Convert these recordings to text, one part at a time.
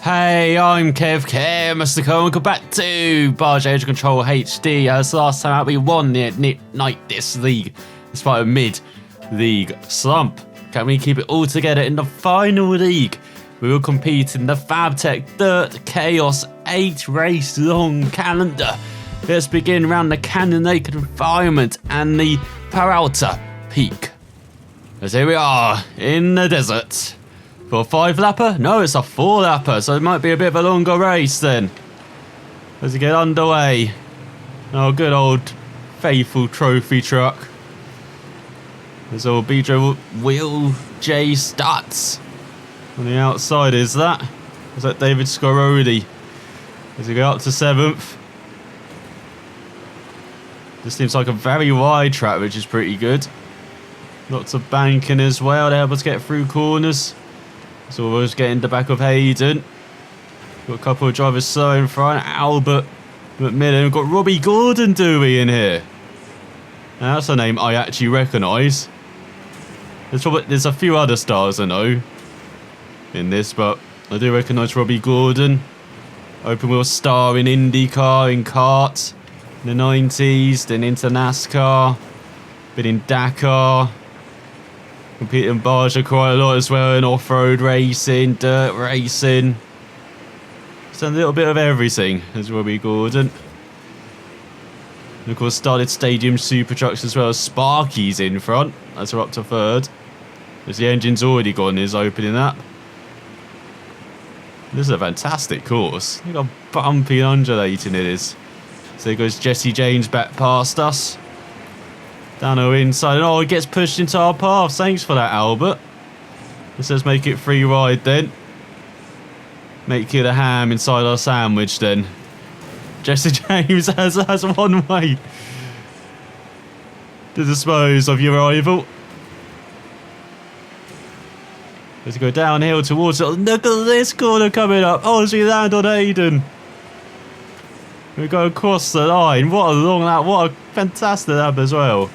Hey, I'm KevKev, Mr. Cole. Welcome back to Baja Age Control HD. As last time out, we won the night this league, despite a mid-league slump. Can we keep it all together in the final league? We will compete in the FabTech Dirt Chaos 8-race long calendar. Let's begin around the Canyon Lake environment and the Peralta Peak. As here we are in the desert. For a 5-lapper? No, it's a 4-lapper, so it might be a bit of a longer race then. As we get underway. Oh, good old faithful trophy truck. There's old BJ Will J Stats. On the outside is that. Is that David Scorodi? As we go up to 7th. This seems like a very wide track, which is pretty good. Lots of banking as well. They're able to get through corners. So we'll just get in the back of Hayden. Got a couple of drivers slow in front. Albert McMillan. We've got Robbie Gordon Dewey in here. Now that's a name I actually recognise. There's a few other stars I know in this, but I do recognise Robbie Gordon. Open wheel star in IndyCar, in kart in the 90s, then into NASCAR, been in Dakar. Competed in Baja quite a lot as well, in off-road racing, dirt racing. So a little bit of everything as Robbie Gordon. And of course started Stadium Super Trucks as well as Sparky's in front. As we're up to 3rd. As the engine's already gone, is opening up. This is a fantastic course. Look how bumpy and undulating it is. So there goes Jesse James back past us. Down our inside, and oh, it gets pushed into our path. Thanks for that, Albert. Let's just make it free ride then. Make it a ham inside our sandwich then. Jesse James has one way to dispose of your rival. Let's go downhill towards it. Look at this corner coming up. Oh, as we land on Aiden. We go across the line. What a long lap. What a fantastic lap as well.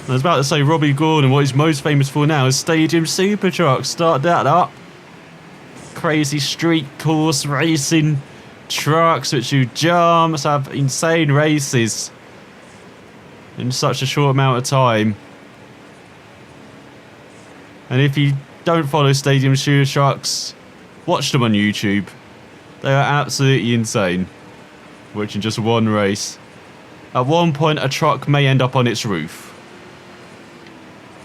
I was about to say Robbie Gordon, what he's most famous for now is Stadium Super Trucks. Start that up. Crazy street course racing trucks which do jumps, have insane races in such a short amount of time. And if you don't follow Stadium Super Trucks, watch them on YouTube. They are absolutely insane. Watching just one race. At one point a truck may end up on its roof.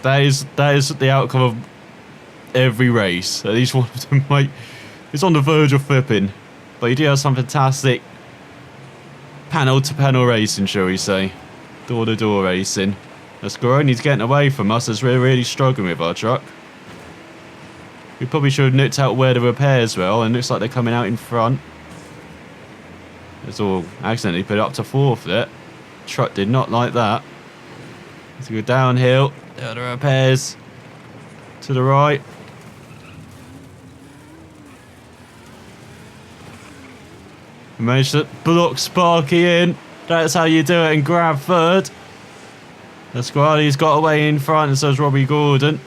That is the outcome of every race. At least one of them might is on the verge of flipping. But you do have some fantastic panel-to-panel racing, shall we say. Door-to-door racing. Scoroni's getting away from us as we're really struggling with our truck. We probably should have nipped out where the repairs were, and it looks like they're coming out in front. It's all accidentally put it up to 4th there. Truck did not like that. Let's go downhill. There are the repairs to the right. We managed to block Sparky in. That's how you do it and grab 3rd. Squaddy's got away in front, and so has Robbie Gordon.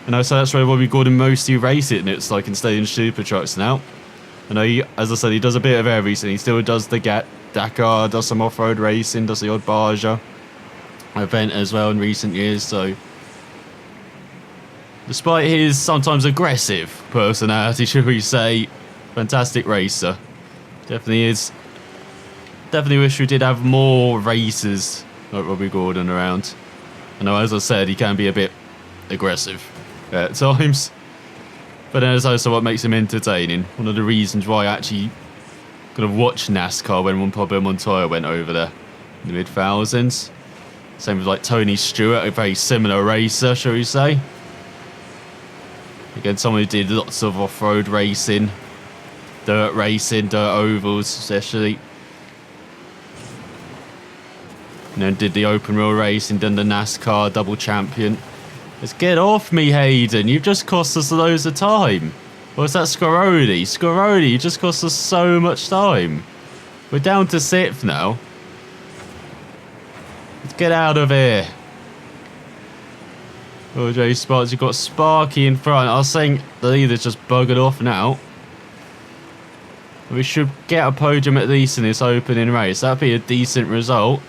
And I say that's where Robbie Gordon mostly races it, and it's like in Stadium Super Trucks now. I know, as I said, he does a bit of everything. He still does the Dakar, does some off-road racing, does the odd Baja event as well in recent years. So despite his sometimes aggressive personality, should we say, fantastic racer. Definitely is. Definitely wish we did have more racers like Robbie Gordon around. I know, as I said, he can be a bit aggressive at times, but then it's also what makes him entertaining. One of the reasons why I actually kind of watched NASCAR when Pablo Montoya went over there in the mid-thousands. Same with like Tony Stewart, a very similar racer, shall we say. Again, someone who did lots of off-road racing, dirt ovals especially. And then did the open wheel racing, done the NASCAR double champion. Let's get off me, Hayden. You've just cost us loads of time. Or is that Scorodi? Scorodi, you just cost us so much time. We're down to 6th now. Let's get out of here. OJ Sparks, you've got Sparky in front. I was saying the leader's just buggered off now. We should get a podium at least in this opening race. That'd be a decent result.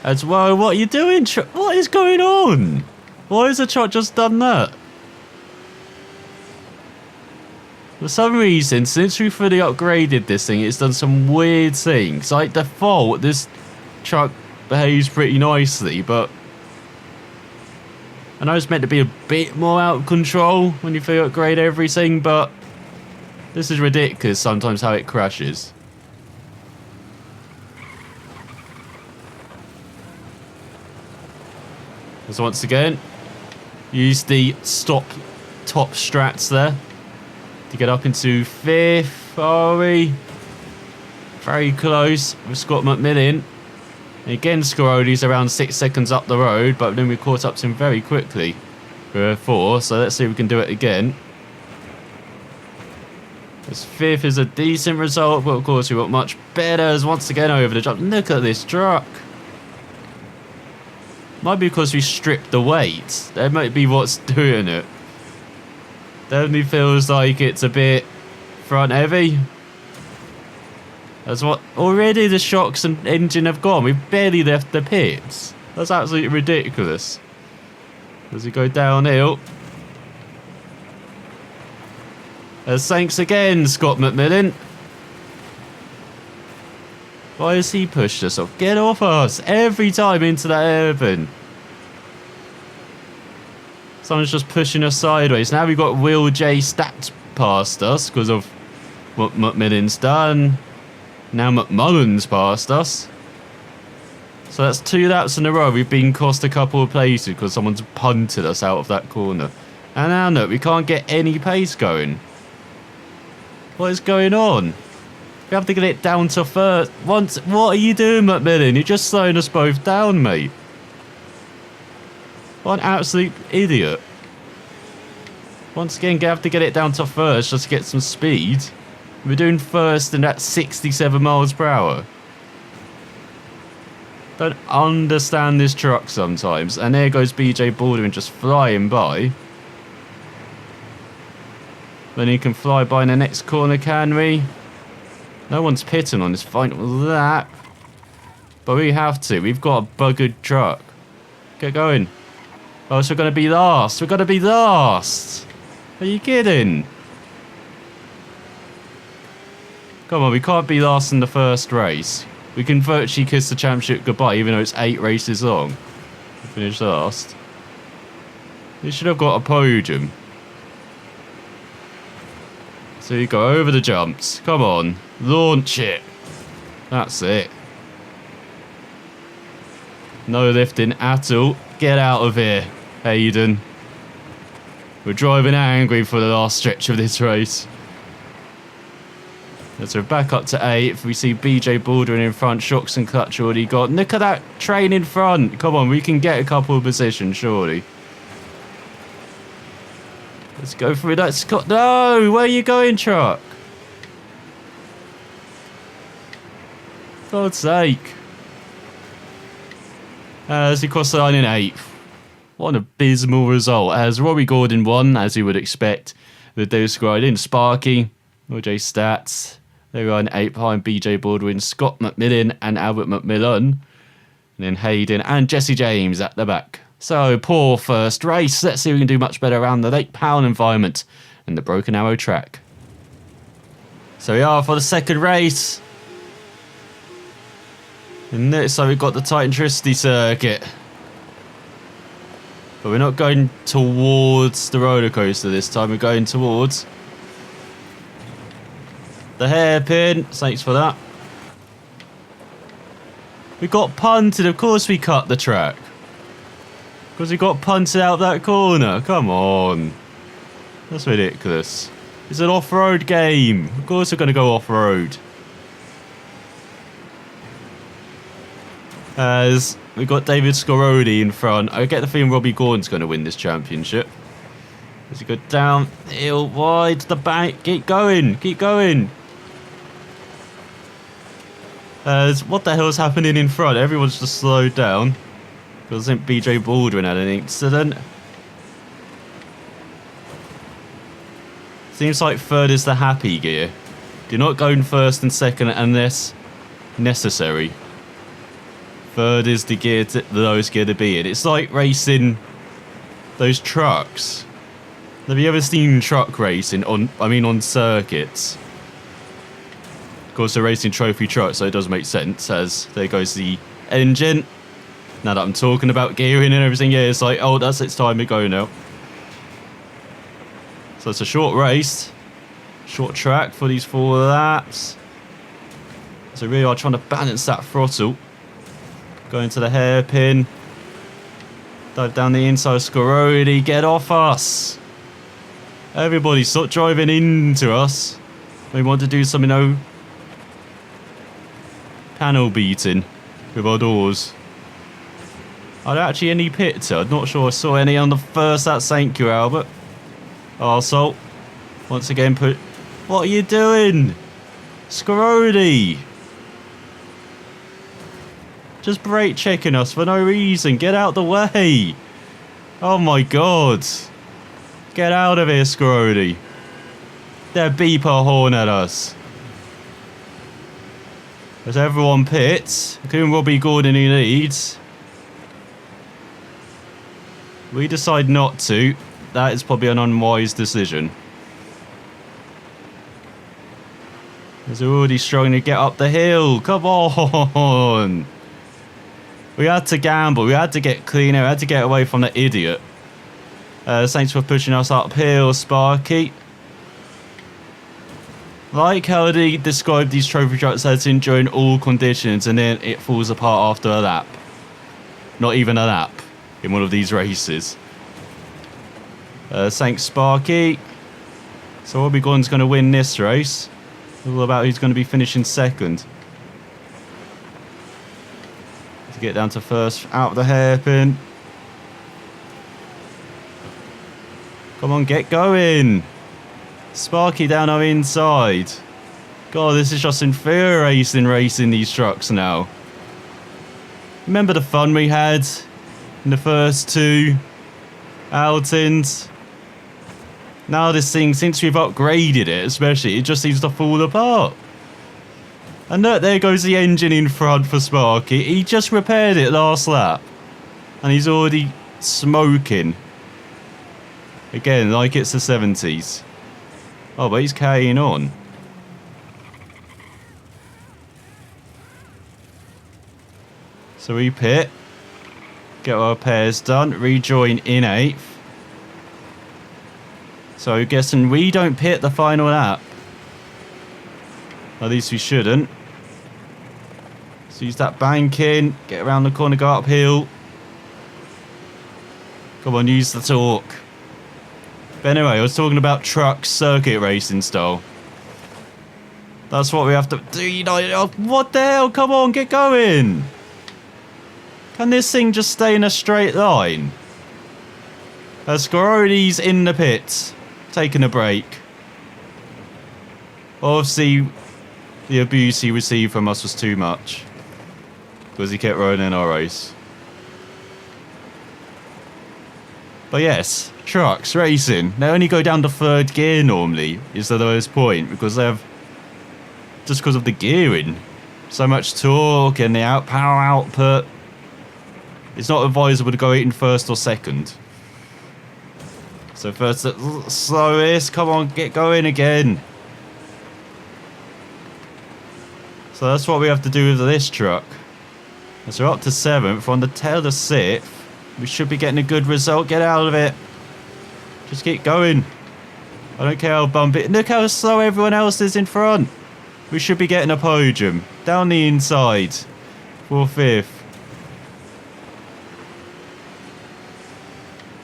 As well, what are you doing? What is going on? Why has the truck just done that? For some reason, since we fully upgraded this thing, it's done some weird things. Like default, this truck behaves pretty nicely, but I know it's meant to be a bit more out of control when you fully upgrade everything, but this is ridiculous sometimes how it crashes. So once again, use the stop top strats there to get up into 5th, are we? Very close with Scott McMillan. And again, Scorodi's around 6 seconds up the road, but then we caught up to him very quickly. We're 4, so let's see if we can do it again. This 5th is a decent result, but of course we want much better as once again over the jump. Look at this truck. Might be because we stripped the weight. That might be what's doing it. Definitely feels like it's a bit front heavy. That's what already the shocks and engine have gone. We've barely left the pits. That's absolutely ridiculous. Does he go downhill? Thanks again, Scott McMillan. Why has he pushed us off? Get off us every time into that hairpin. Someone's just pushing us sideways. Now we've got Will J Stats past us because of what McMillan's done. Now McMullen's passed us. So that's 2 laps in a row. We've been cost a couple of places because someone's punted us out of that corner. And now look, we can't get any pace going. What is going on? We have to get it down to 1st. What are you doing, McMillan? You're just slowing us both down, mate. What an absolute idiot. Once again, we have to get it down to 1st just to get some speed. We're doing 1st and at 67 miles per hour. Don't understand this truck sometimes. And there goes BJ Baldwin just flying by. Then he can fly by in the next corner, can we? No one's pitting on this final lap. But we have to. We've got a buggered truck. Get going. Oh, so we're going to be last. We're going to be last. Are you kidding? Come on, we can't be last in the first race. We can virtually kiss the championship goodbye, even though it's 8 races long. We finished last. We should have got a podium. So you go over the jumps. Come on. Launch it. That's it. No lifting at all. Get out of here, Hayden. We're driving angry for the last stretch of this race. So we're back up to 8th. We see BJ Baldwin in front. Shocks and Clutch already got. Look at that train in front. Come on, we can get a couple of positions, surely. Let's go through that. Scott. No, where are you going, truck? God's sake. As he crossed the line in 8th. What an abysmal result. As Robbie Gordon won, as you would expect. The Dose Riding, Sparky, OJ Stats. They were in 8th behind BJ Baldwin, Scott McMillan and Albert McMillan. And then Hayden and Jesse James at the back. So, poor first race. Let's see if we can do much better around the Lake Powell environment and the Broken Arrow track. So we are for the second race. And this, so we've got the Titan Tricity circuit. But we're not going towards the roller coaster this time. We're going towards the hairpin. Thanks for that. We got punted. Of course we cut the track. Because we got punted out of that corner. Come on. That's ridiculous. It's an off-road game. Of course we're going to go off-road. As we've got David Scorodi in front. I get the feeling Robbie Gordon's going to win this championship. As he goes down, hill, wide, the bank. Keep going. Keep going. As what the hell's happening in front? Everyone's just slowed down. Because I think BJ Baldwin had an accident. Seems like third is the happy gear. Do not go in first and second unless necessary. Third is the gear, the lowest gear to be in. It's like racing those trucks. Have you ever seen truck racing on circuits? Of course, they're racing trophy trucks, so it does make sense. As there goes the engine. Now that I'm talking about gearing and everything, yeah, it's like, oh, that's its time to go now. So it's a short race, short track for these 4 laps. So really are trying to balance that throttle. Going to the hairpin. Dive down the inside. Scarodi, get off us. Everybody, stop driving into us. We want to do some, panel beating with our doors. Are there actually any pits? I'm not sure I saw any on the first lap. Thank you, Albert. Arsehole. Once again, what are you doing? Scarodi. Just brake checking us for no reason. Get out the way. Oh my god. Get out of here, Scarodi. They're beeper horn at us. As everyone pits, including Robbie Gordon who leads. We decide not to. That is probably an unwise decision. As we're already struggling to get up the hill. Come on. We had to gamble. We had to get cleaner. We had to get away from the idiot. Thanks for pushing us uphill, Sparky. Like how they describe these trophy trucks as enjoying all conditions and then it falls apart after a lap. Not even a lap in one of these races. Thanks, Sparky. So Robbie Gordon's going to win this race. It's all about who's going to be finishing second. To get down to first, out of the hairpin. Come on, get going. Sparky down our inside. God, this is just infuriating racing these trucks now. Remember the fun we had in the first 2 outings? Now this thing, since we've upgraded it especially, it just seems to fall apart. And look, there goes the engine in front for Sparky. He just repaired it last lap. And he's already smoking. Again, like it's the 70s. Oh, but he's carrying on. So we pit. Get our repairs done. Rejoin in 8th. So guessing we don't pit the final lap. At least we shouldn't. So use that banking. Get around the corner, go uphill. Come on, use the torque. But anyway, I was talking about truck circuit racing style. That's what we have to do. Oh, what the hell? Come on, get going. Can this thing just stay in a straight line? Scarodi's in the pits. Taking a break. Obviously, the abuse he received from us was too much. Because he kept running our race. But yes, trucks racing. They only go down to 3rd gear normally, is the lowest point. Because they have, just because of the gearing. So much torque and the power output. It's not advisable to go in 1st or 2nd. So first, slowest. Come on, get going again. So that's what we have to do with this truck. So we're up to 7th. We're on the tail of 6th. We should be getting a good result. Get out of it. Just keep going. I don't care how bumpy. Look how slow everyone else is in front. We should be getting a podium. Down the inside. 4th, 5th.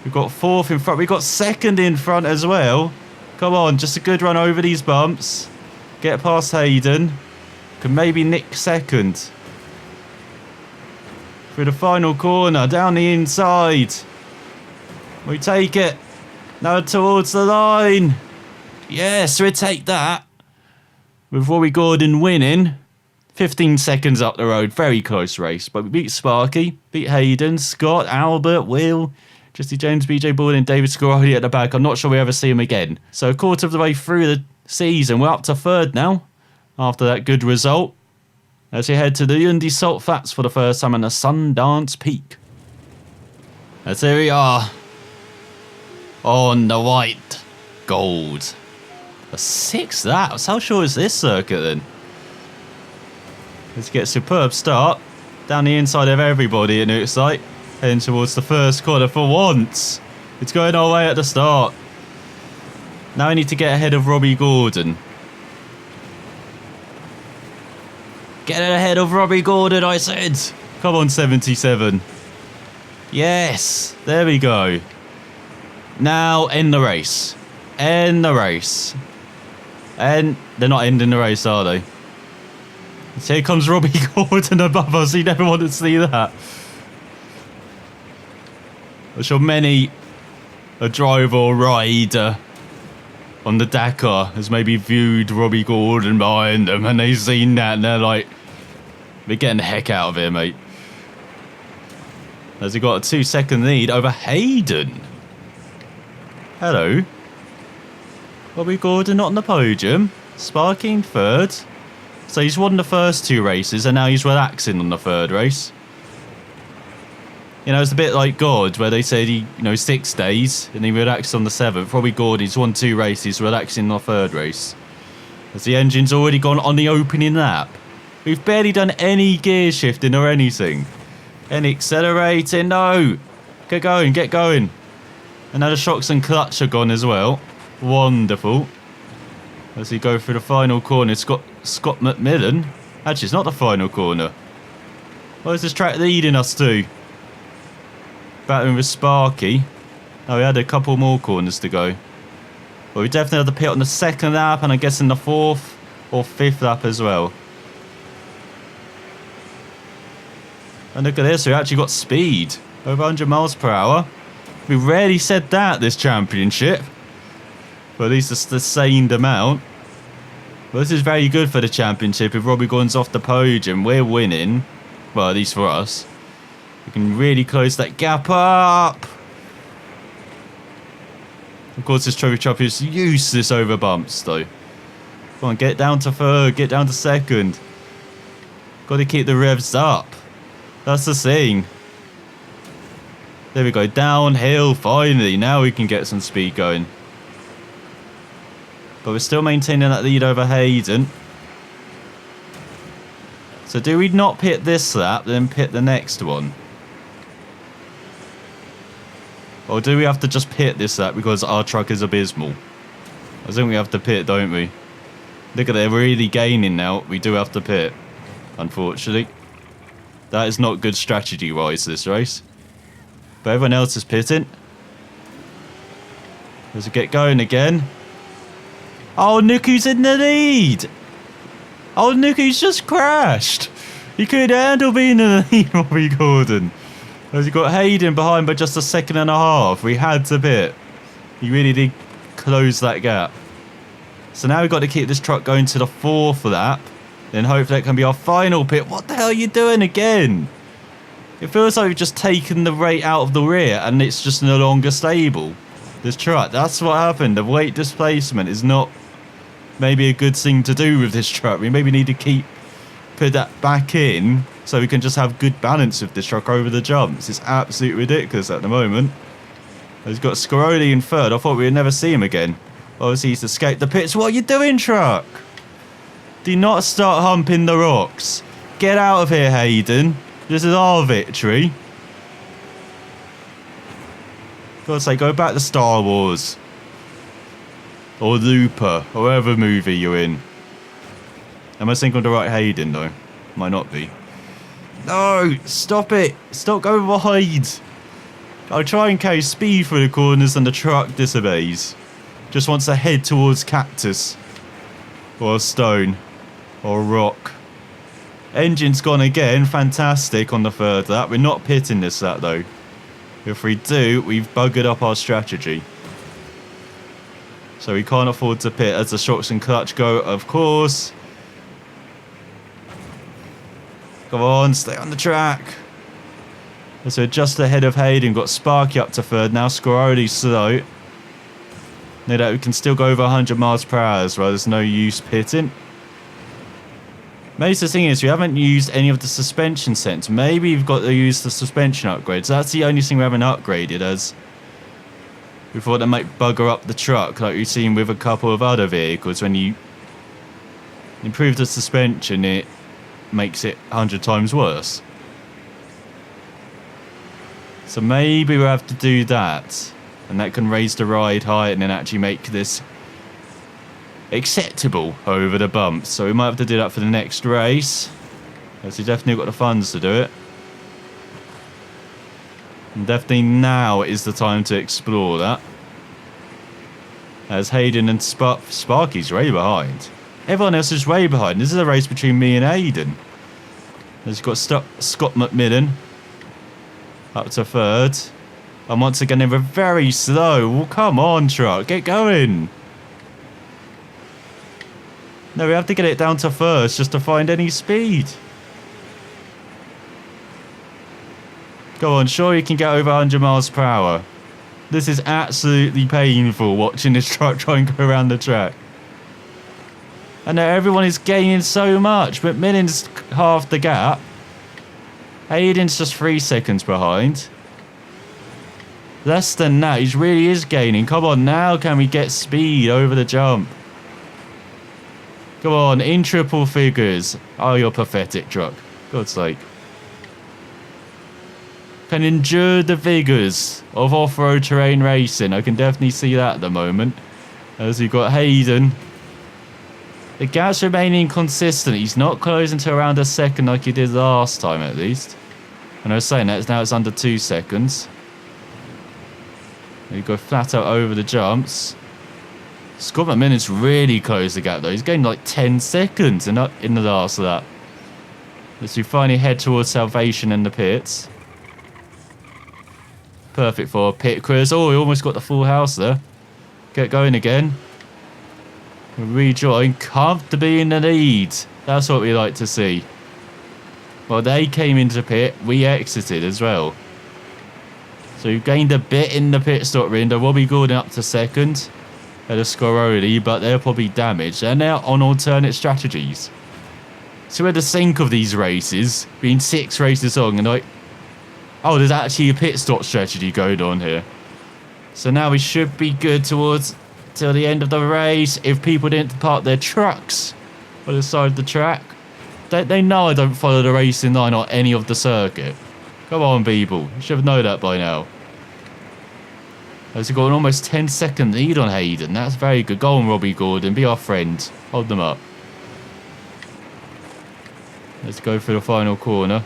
We've got 4th in front. We've got 2nd in front as well. Come on, just a good run over these bumps. Get past Hayden. Can maybe nick 2nd. Through the final corner, down the inside. We take it. Now towards the line. Yes, we take that. With Robbie Gordon winning. 15 seconds up the road. Very close race. But we beat Sparky, beat Hayden, Scott, Albert, Will, Jesse James, BJ Baldwin, and David Scaroli at the back. I'm not sure we ever see him again. So a quarter of the way through the season, we're up to third now after that good result. As we head to the Yundi Salt Flats for the first time on the Sundance Peak. As here we are on the white gold. A 6 laps. How short is this circuit then? Let's get a superb start down the inside of everybody, it looks like. Heading towards the first corner for once. It's going our way at the start. Now we need to get ahead of Robbie Gordon. Get ahead of Robbie Gordon, I said. Come on, 77. Yes, there we go. Now end the race. End the race. And they're not ending the race, are they? So here comes Robbie Gordon above us. You never wanted to see that. I'm sure many a driver or rider on the Dakar has maybe viewed Robbie Gordon behind them and they've seen that and they're like, we're getting the heck out of here, mate. As he got a 2-second lead over Hayden. Hello. Robbie Gordon not on the podium. Sparky in third. So he's won the first 2 races and now he's relaxing on the third race. You know, it's a bit like God, where they said he, 6 days and he relaxed on the 7th. Robbie Gordon, he's won 2 races, relaxing on the third race. As the engine's already gone on the opening lap. We've barely done any gear shifting or anything. Any accelerating, no. Get going, get going. And now the shocks and clutch are gone as well. Wonderful. As we go through the final corner, Scott McMillan. Actually, it's not the final corner. What is this track leading us to? Battling with Sparky. Oh, we had a couple more corners to go. But we definitely had to pit on the 2nd lap, and I guess in the 4th or 5th lap as well. And look at this, we actually got speed. Over 100 miles per hour. We rarely said that this championship. But at least a sustained amount. Well, this is very good for the championship. If Robbie Gordon's off the podium, we're winning. Well, at least for us. We can really close that gap up. Of course, this trophy chopper is useless over bumps, though. Come on, get down to 3rd, get down to 2nd. Got to keep the revs up. That's the thing. There we go, downhill, finally. Now we can get some speed going. But we're still maintaining that lead over Hayden. So do we not pit this lap, then pit the next one? Or do we have to just pit this lap because our truck is abysmal? I think we have to pit, don't we? Look at it, they're really gaining now. We do have to pit, unfortunately. That is not good strategy-wise, this race. But everyone else is pitting. Let's get going again. Oh, Nuku's in the lead. Oh, Nuku's just crashed. He couldn't handle being in the lead, Robbie Gordon. As he got Hayden behind by just a 2.5 seconds. We had to pit. He really did close that gap. So now we've got to keep this truck going to the 4th lap. Then hopefully that can be our final pit. What the hell are you doing again? It feels like we've just taken the rate out of the rear and it's just no longer stable. This truck, that's what happened. The weight displacement is not maybe a good thing to do with this truck. We maybe need to put that back in so we can just have good balance with this truck over the jumps. It's absolutely ridiculous at the moment. He's got Scaroli in 3rd. I thought we'd never see him again. Obviously he's escaped the pits. What are you doing, truck? Do not start humping the rocks. Get out of here, Hayden. This is our victory. God's sake, go back to Star Wars. Or Looper, or whatever movie you're in. Am I thinking of the right Hayden, though? Might not be. No! Stop it! Stop going behind! I'll try and carry speed through the corners and the truck disobeys. Just wants to head towards cactus. Or a stone. Or a rock. Engine's gone again. Fantastic on the 3rd lap. We're not pitting this lap, though. If we do, we've buggered up our strategy. So we can't afford to pit as the shocks and clutch go, of course. Come on, stay on the track. So just ahead of Hayden, got Sparky up to third. Now Scoroli's slow. No doubt we can still go over 100 miles per hour as well. There's no use pitting. Maybe the thing is, we haven't used any of the suspension sets. Maybe we've got to use the suspension upgrades. That's the only thing we haven't upgraded, as we thought that might bugger up the truck, like we've seen with a couple of other vehicles. When you improve the suspension, it makes it 100 times worse. So maybe we'll have to do that, and that can raise the ride height and then actually make this acceptable over the bumps. So we might have to do that for the next race, as we definitely got the funds to do it. And definitely now is the time to explore that, as Hayden and Sparky's way behind. Everyone else is way behind. This is a race between me and Hayden. As you've got Scott McMillan up to third, and once again they were very slow. Well, come on, truck, get going. No, we have to get it down to first just to find any speed. Go on, sure you can get over 100 miles per hour. This is absolutely painful watching this truck try and go around the track. I know everyone is gaining so much, but McMillan's half the gap. Hayden's just 3 seconds behind. Less than that, he really is gaining. Come on, now can we get speed over the jump? Come on, in triple figures. Oh, you're pathetic, truck. God's sake. Can endure the figures of off-road terrain racing. I can definitely see that at the moment. As you've got Hayden. The gap's remaining consistent. He's not closing to around a second like he did last time, at least. And I was saying that, now it's under 2 seconds. You go flat out over the jumps. Scott McMillan's really closed the gap though. He's gained like 10 seconds in the last lap. As we finally head towards salvation in the pits. Perfect for a pit quiz. Oh, we almost got the full house there. Get going again. Rejoin comfortably in the lead. That's what we like to see. Well, they came into pit, we exited as well. So we've gained a bit in the pit stop window. Robbie Gordon up to second. At a Scoroli, but they're probably damaged. And they're on alternate strategies. So we're at the sync of these races, being 6 races long, and like, oh, there's actually a pit stop strategy going on here. So now we should be good towards till the end of the race. If people didn't park their trucks on the side of the track, they know I don't follow the racing line or any of the circuit. Come on, people, you should know that by now. As we've got an almost 10-second lead on Hayden. That's very good. Go on, Robbie Gordon. Be our friend. Hold them up. Let's go through the final corner.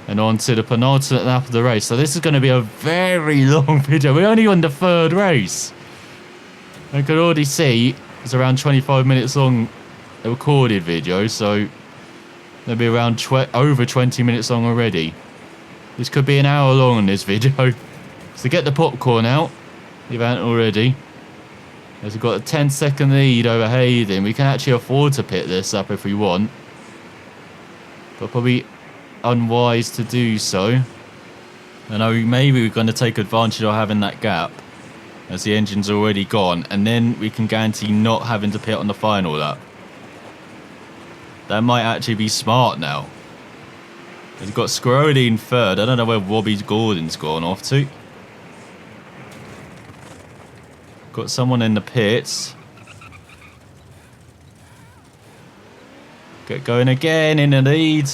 And on to the penultimate lap of the race. So this is going to be a very long video. We're only on the 3rd race. I can already see it's around 25 minutes long, a recorded video. So they'll be around over 20 minutes long already. This could be an hour long in this video. So get the popcorn out, if you haven't already. As we've got a 10-second lead over Hayden. We can actually afford to pit this up if we want. But probably unwise to do so. I know maybe we're going to take advantage of having that gap, as the engine's already gone. And then we can guarantee not having to pit on the final lap. That might actually be smart now. We've got Scoroli in 3rd. I don't know where Robbie Gordon's gone off to. Got someone in the pits. Get going again in the lead.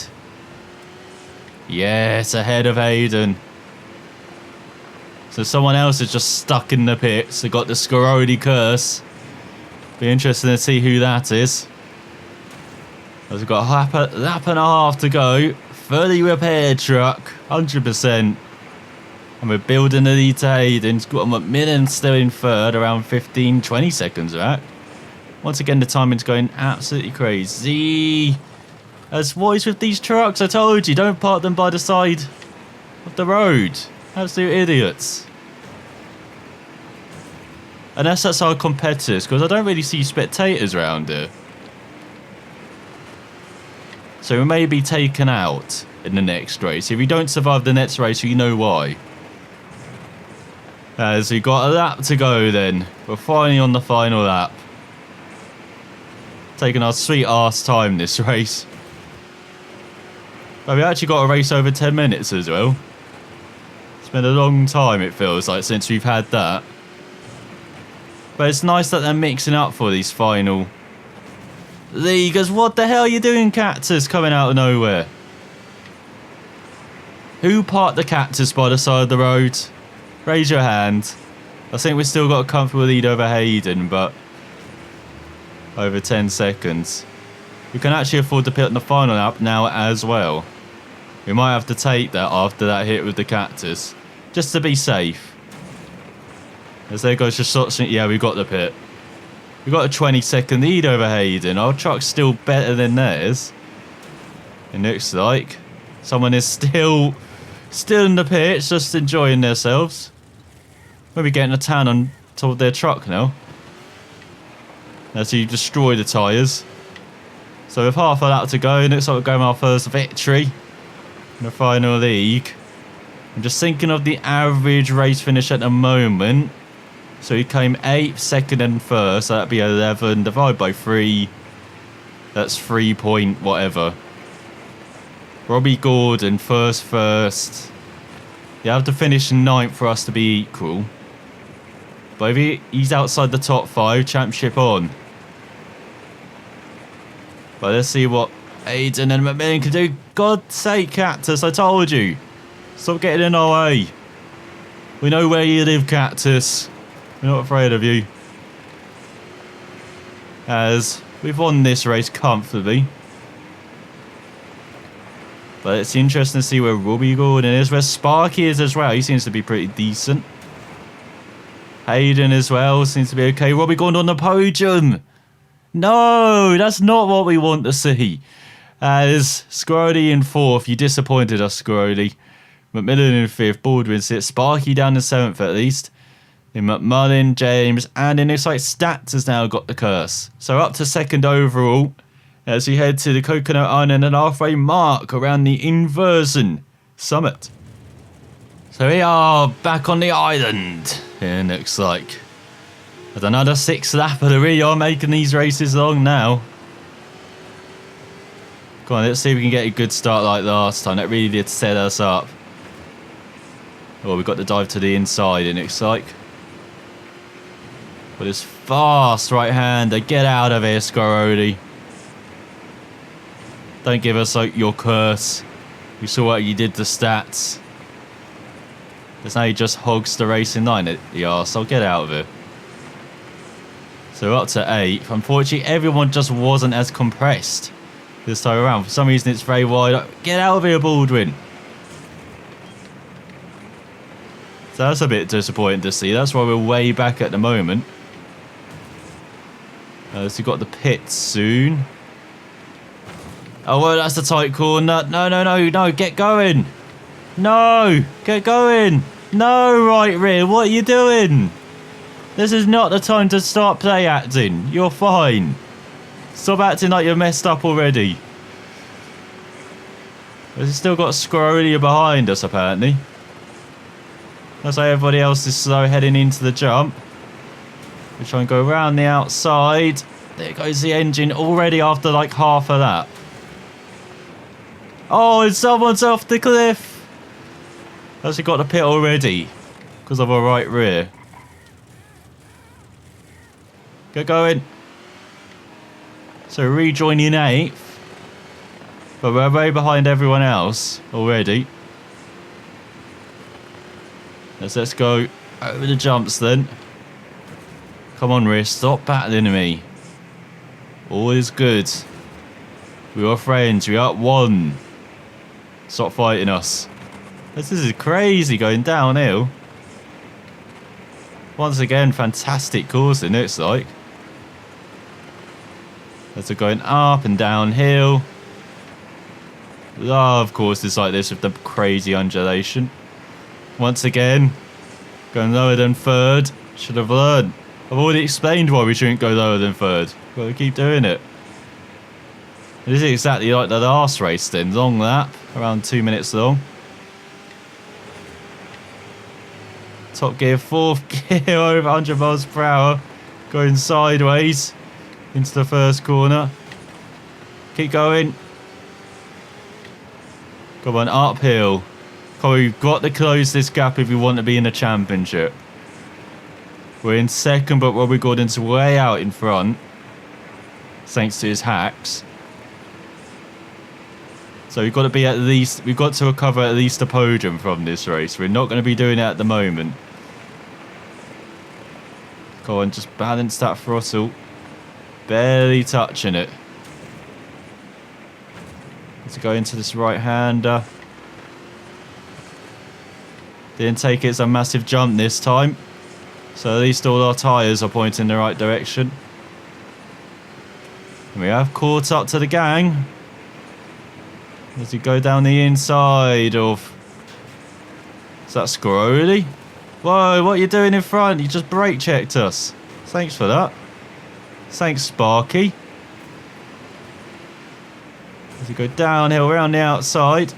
Yes, ahead of Hayden. So someone else is just stuck in the pits. They got the Scoroli curse. Be interesting to see who that is. As we've got a lap and a half to go. Fully repaired truck, 100%. And we're building the lead to Hayden. Got McMillan still in 3rd, around 15-20 seconds back. Once again, the timing's going absolutely crazy. As what is with these trucks? I told you, don't park them by the side of the road. Absolute idiots. Unless that's our competitors, because I don't really see spectators around here. So we may be taken out in the next race. If we don't survive the next race, you know why. As we got a lap to go then. We're finally on the final lap. Taking our sweet ass time this race. But we actually got a race over 10 minutes as well. It's been a long time, it feels like, since we've had that. But it's nice that they're mixing up for these final leaguers. What the hell are you doing, Cactus, coming out of nowhere? Who parked the Cactus by the side of the road? Raise your hand. I think we've still got a comfortable lead over Hayden, but over 10 seconds. We can actually afford to pit on the final lap now as well. We might have to take that after that hit with the Cactus, just to be safe. As there goes just yeah, we got the pit. We got a 20-second lead over Hayden. Our truck's still better than theirs. It looks like someone is still in the pits, just enjoying themselves. Maybe getting a tan on top of their truck now. As you destroy the tyres. So with half a lap to go, it looks like we're going our first victory in the final league. I'm just thinking of the average race finish at the moment. So he came 8th, 2nd and 1st. So that'd be 11 divided by 3. That's 3 point whatever. Robbie Gordon first. You have to finish 9th for us to be equal. But if he's outside the top 5, championship on. But let's see what Aiden and McMillan can do. God's sake, Cactus, I told you. Stop getting in our way. We know where you live, Cactus. We're not afraid of you. As we've won this race comfortably. But it's interesting to see where Robbie Gordon is, where Sparky is as well. He seems to be pretty decent. Hayden as well seems to be okay. Robbie Gordon on the podium. No, that's not what we want to see. As Scrody in 4th, you disappointed us, Scrody. McMillan in 5th, Baldwin 6th, Sparky down to 7th at least. Then McMullen, James, and it looks like Stats has now got the curse. So up to 2nd overall as we head to the Coconut Island and halfway mark around the Inversion Summit. So we are back on the island, it looks like. With another 6th lap of the we are making these races long now. Come on, let's see if we can get a good start like last time. That really did set us up. Oh, we got the dive to the inside, it looks like. But it's fast right-hander. Get out of here, Scarodi. Don't give us like your curse. We saw what you did to Stats. Because now he just hogs the racing line, the arsehole. Get out of it. So up to 8th. Unfortunately, everyone just wasn't as compressed this time around. For some reason, it's very wide. Get out of here, Baldwin. So that's a bit disappointing to see. That's why we're way back at the moment. So we've got the pits soon. Oh, well, that's the tight corner. No. Get going. No. Get going. No, right rear. What are you doing? This is not the time to start play acting. You're fine. Stop acting like you're messed up already. We've still got Squirrelia behind us, apparently. Looks like everybody else is slow heading into the jump. We try and go around the outside. There goes the engine already after like half of that. Oh, and someone's off the cliff. Actually got the pit already because of our right rear. Get going. So rejoining 8th. But we're way behind everyone else already. Let's go over the jumps then. Come on, Riz, stop battling me. All is good. We are friends, we are at 1. Stop fighting us. This is crazy going downhill. Once again, fantastic coursing, it looks like. As we're going up and downhill. Love courses like this with the crazy undulation. Once again, going lower than 3rd. Should have learned. I've already explained why we shouldn't go lower than 3rd. Gotta keep doing it. This is exactly like the last race then. Long lap, around 2 minutes long. Top gear, fourth gear, over 100 miles per hour. Going sideways into the first corner. Keep going. Come on, uphill. Come on, we've got to close this gap if we want to be in the championship. We're in second, but Robbie Gordon's way out in front. Thanks to his hacks. So we've got to be at least, we've got to recover at least a podium from this race. We're not going to be doing it at the moment. Go on, just balance that throttle. Barely touching it. Let's go into this right-hander. Didn't take it as a massive jump this time. So at least all our tyres are pointing in the right direction. And we have caught up to the gang. As we go down the inside of... Is that Scrolly? Whoa, what are you doing in front? You just brake checked us. Thanks for that. Thanks, Sparky. As we go downhill around the outside.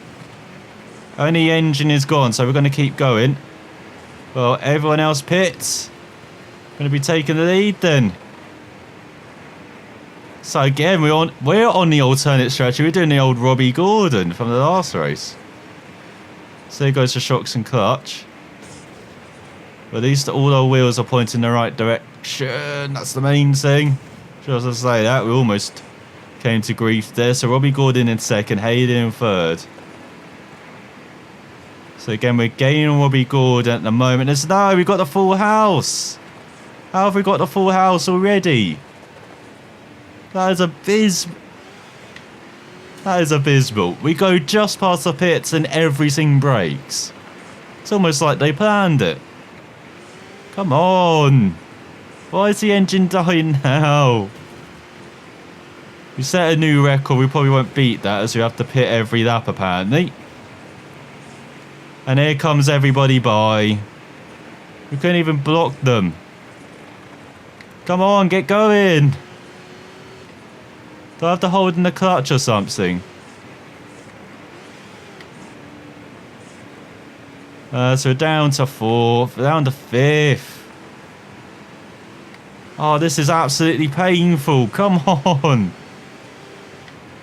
Only engine is gone, so we're going to keep going. Well, everyone else pits. Going to be taking the lead then. So again, we're on the alternate strategy. We're doing the old Robbie Gordon from the last race. So there goes the shocks and clutch. But at least all our wheels are pointing in the right direction. That's the main thing. Just to say that, we almost came to grief there. So Robbie Gordon in second, Hayden in third. So again, we're gaining Robbie Gordon at the moment. No, we've got the full house. How have we got the full house already? That is abysmal. That is abysmal. We go just past the pits and everything breaks. It's almost like they planned it. Come on. Why is the engine dying now? We set a new record. We probably won't beat that as we have to pit every lap apparently. And here comes everybody by. We couldn't even block them. Come on, get going. Do I have to hold in the clutch or something? So we're down to fourth, down to fifth. Oh, this is absolutely painful. Come on.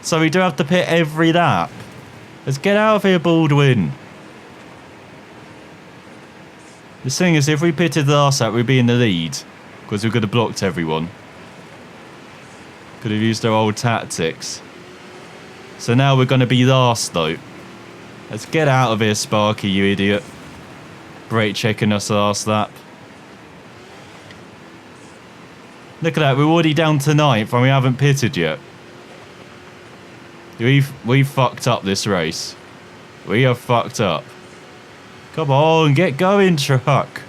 So we do have to pit every lap. Let's get out of here, Baldwin. The thing is, if we pitted last lap, we'd be in the lead. Because we could have blocked everyone. Could have used our old tactics. So now we're going to be last though. Let's get out of here, Sparky, you idiot. Brake checking us last lap. Look at that, we're already down to 9th and we haven't pitted yet. We've fucked up this race. We have fucked up. Come on, get going, truck.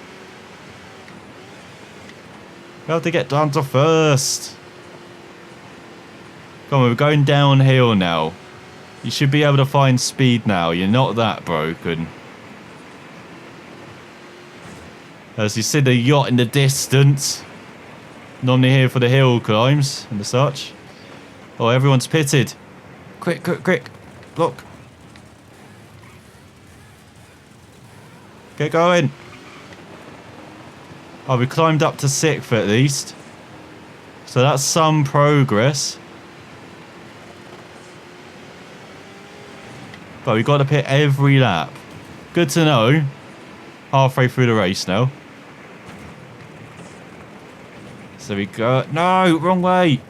We have to get down to first. Come on, we're going downhill now. You should be able to find speed now. You're not that broken. As you see the yacht in the distance. Normally here for the hill climbs and the such. Oh, everyone's pitted. Quick, quick, quick. Block. Get going. Oh, we climbed up to 6th at least. So that's some progress. But we've got to pit every lap. Good to know. Halfway through the race now. So we go... No, wrong way.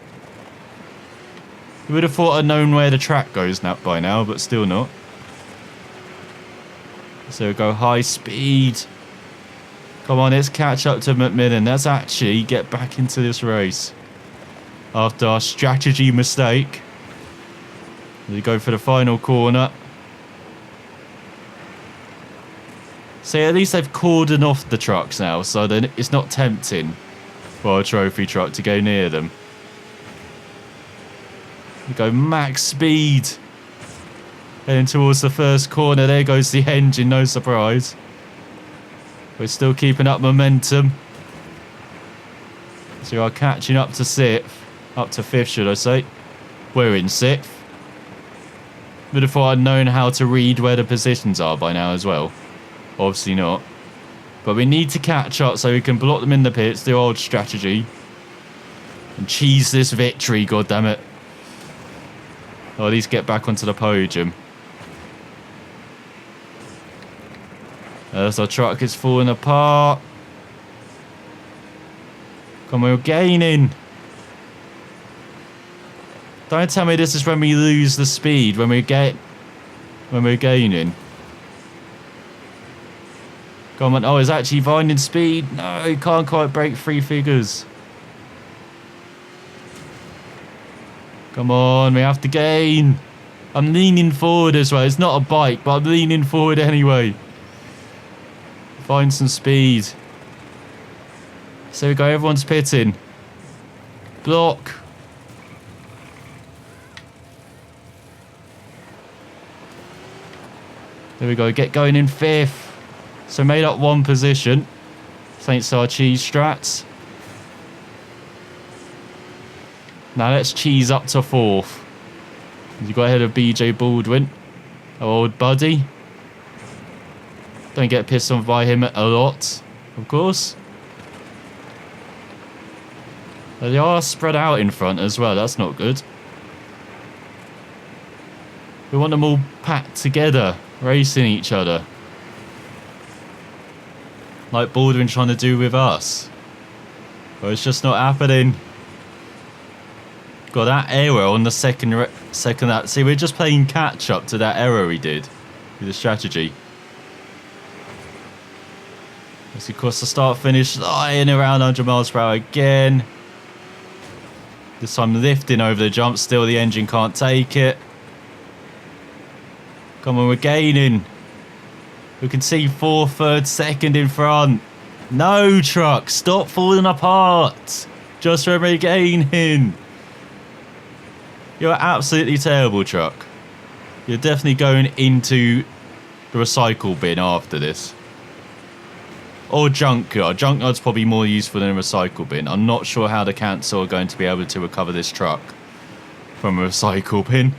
We would have thought I'd known where the track goes now by now, but still not. So we go high speed. Come on, let's catch up to McMillan. Let's actually get back into this race. After our strategy mistake. We go for the final corner. See, at least they've cordoned off the trucks now, so then it's not tempting for a trophy truck to go near them. We go max speed. Heading towards the first corner. There goes the engine, no surprise. We're still keeping up momentum. So we are catching up to 6th. Up to 5th, should I say. We're in 6th. would have thought I'd known how to read where the positions are by now as well. Obviously not. But we need to catch up so we can block them in the pits, the old strategy. And cheese this victory, goddammit. Or at least get back onto the podium. As our truck is falling apart. Come on, we're gaining. Don't tell me this is when we lose the speed, when we're gaining. Come on, oh, it's actually finding speed. No, he can't quite break 3 figures. Come on, we have to gain. I'm leaning forward as well. It's not a bike, but I'm leaning forward anyway. Find some speed. So we go, everyone's pitting. Block. There we go, get going in 5th. So made up 1 position. Thanks to our cheese strats. Now let's cheese up to 4th. You got ahead of BJ Baldwin, our old buddy. Don't get pissed off by him a lot, of course. But they are spread out in front as well, that's not good. We want them all packed together, racing each other. Like Baldwin trying to do with us. But it's just not happening. Got that error on the second lap. See, we're just playing catch up to that error we did with the strategy. Let's across the start finish line around 100 miles per hour again. This time lifting over the jump, still the engine can't take it. Come on, we're gaining. We can see 4th, 3rd, 2nd in front. No, truck, stop falling apart. Just when we're gaining. You're absolutely terrible, truck. You're definitely going into the recycle bin after this. Or junkyard. Junkyard's probably more useful than a recycle bin. I'm not sure how the council are going to be able to recover this truck from a recycle bin.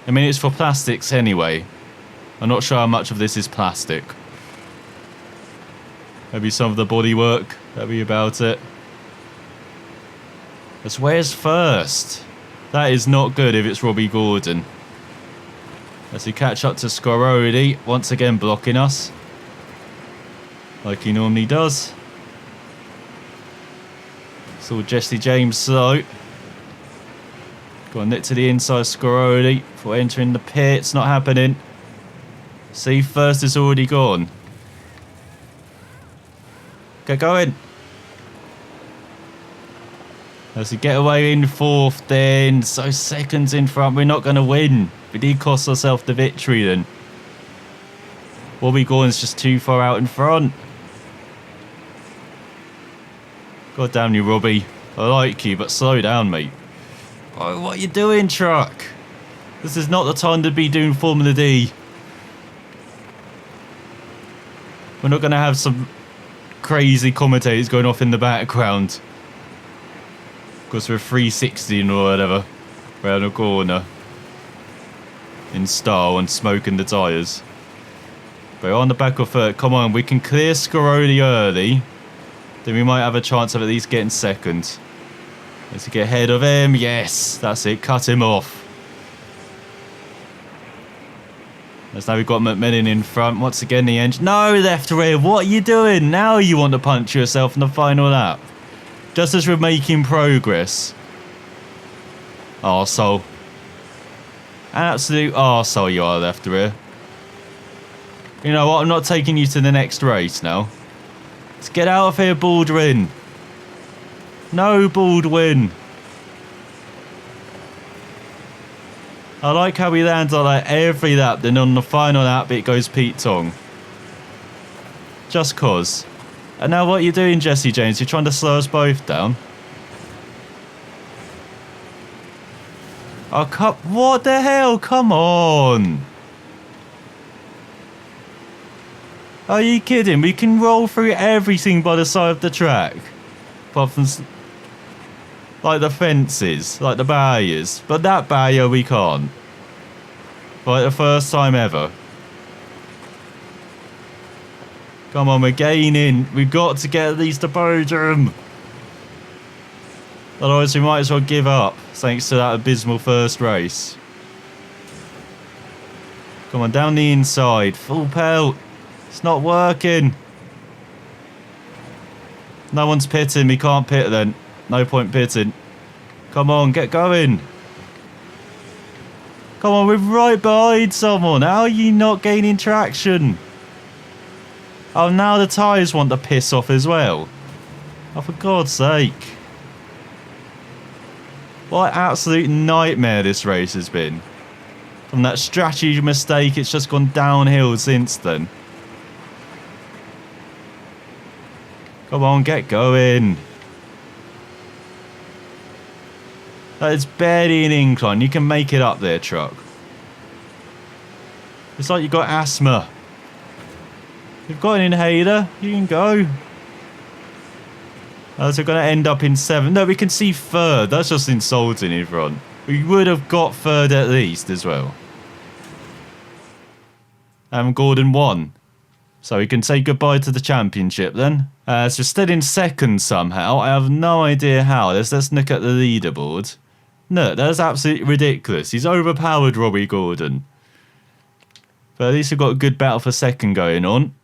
I mean, it's for plastics anyway. I'm not sure how much of this is plastic. Maybe some of the bodywork. That'll be about it. That's where's first. That is not good if it's Robbie Gordon. As he catch up to Scorodi, once again blocking us. Like he normally does. Saw Jesse James slow. Got a nit to the inside Scorodi for entering the pit. It's not happening. See, first is already gone. Get going. As we get away in 4th then. So 2nds in front. We're not going to win. We did cost ourselves the victory then. Bobby Gordon's just too far out in front. God damn you, Robbie. I like you, but slow down, mate. Oh, what are you doing, truck? This is not the time to be doing Formula D. We're not going to have some crazy commentators going off in the background. Because we're 360 or whatever. Around the corner. In style and smoking the tyres. But on the back of 3rd. Come on, we can clear Scorodi early. Then we might have a chance of at least getting 2nd. Let's get ahead of him. Yes, that's it. Cut him off. As now we've got McMillan in front. Once again, the engine. No, left rear. What are you doing? Now you want to punch yourself in the final lap. Just as we're making progress. Arsehole. Absolute arsehole you are, left rear. You know what? I'm not taking you to the next race now. Let's get out of here, Baldwin. No, Baldwin. I like how he lands on like every lap, then on the final lap it goes Pete Tong. Just cause. And now what are you doing, Jesse James? You're trying to slow us both down. Oh, what the hell? Come on. Are you kidding? We can roll through everything by the side of the track. Apart from... like the fences, like the barriers. But that barrier we can't. Like the first time ever. Come on, we're gaining. We've got to get at least a podium. Otherwise we might as well give up, thanks to that abysmal first race. Come on, down the inside. Full pelt. It's not working. No one's pitting. We can't pit then. No point pitting. Come on, get going. Come on, we're right behind someone. How are you not gaining traction? Oh, now the tyres want to piss off as well. Oh, for God's sake. What an absolute nightmare this race has been. From that strategy mistake, it's just gone downhill since then. Come on, get going. That is barely an incline. You can make it up there, truck. It's like you've got asthma. You've got an inhaler. You can go. So we're going to end up in 7th. No, we can see 3rd. That's just insulting in front. We would have got 3rd at least as well. And Gordon won. So we can say goodbye to the championship then. So we're still in 2nd somehow. I have no idea how. Let's look at the leaderboard. No, that's absolutely ridiculous. He's overpowered Robbie Gordon. But at least we've got a good battle for 2nd going on.